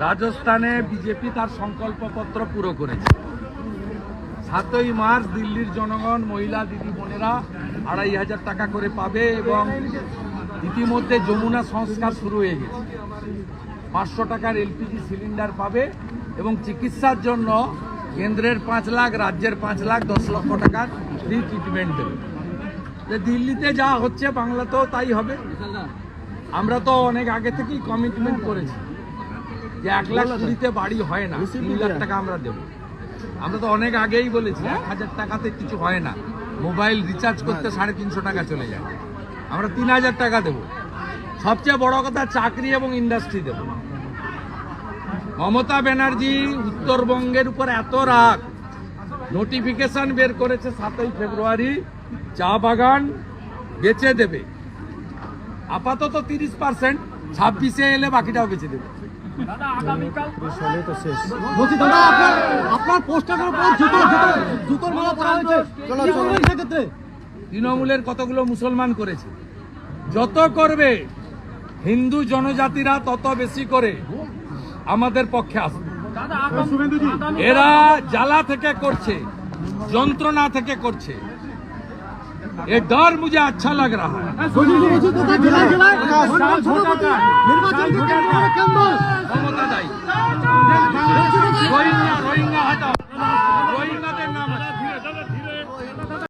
রাজস্থানে বিজেপি তার সংকল্পপত্র পুরো করেছে। 7ই মার্চ দিল্লির জনগণ, মহিলা দিদি বোনেরা 2500 টাকা করে পাবে এবং ইতিমধ্যে যমুনা সংস্কার শুরু হয়ে গেছে। 500 টাকার এলপিজি সিলিন্ডার পাবে এবং চিকিৎসার জন্য কেন্দ্রের 5 লাখ, রাজ্যের 5 লাখ, 10 লক্ষ টাকার ফ্রি ট্রিটমেন্ট দেবে। দিল্লিতে যা হচ্ছে বাংলাতেও তাই হবে। আমরা তো অনেক আগে থেকেই কমিটমেন্ট করেছি যে 1,20,000-তে বাড়ি হয় না, 3 লাখ টাকা আমরা দেবো। আমরা তো অনেক আগেই বলেছি 1,000 টাকাতে কিছু হয় না, মোবাইল রিচার্জ করতে 350 টাকা চলে যায়। আমরা 3,000 টাকা দেবো। সবচেয়ে বড় কথা, চাকরি এবং ইন্ডাস্ট্রি দেব। মমতা ব্যানার্জি উত্তরবঙ্গের উপর এত রাগ, নোটিফিকেশন বের করেছে 7ই ফেব্রুয়ারি চা বাগান বেচে দেবে। আপাতত 30%, 26-এ এলে বাকিটাও বেচে দেবে। তৃণমূলের কতগুলো মুসলমান করেছে, যত করবে হিন্দু জনজাতিরা তত বেশি করে আমাদের পক্ষে আসবে। এরা জ্বালা থেকে করছে, যন্ত্রণা থেকে করছে। ये डर मुझे अच्छा लग रहा है। रोहिंग्या हटाओ।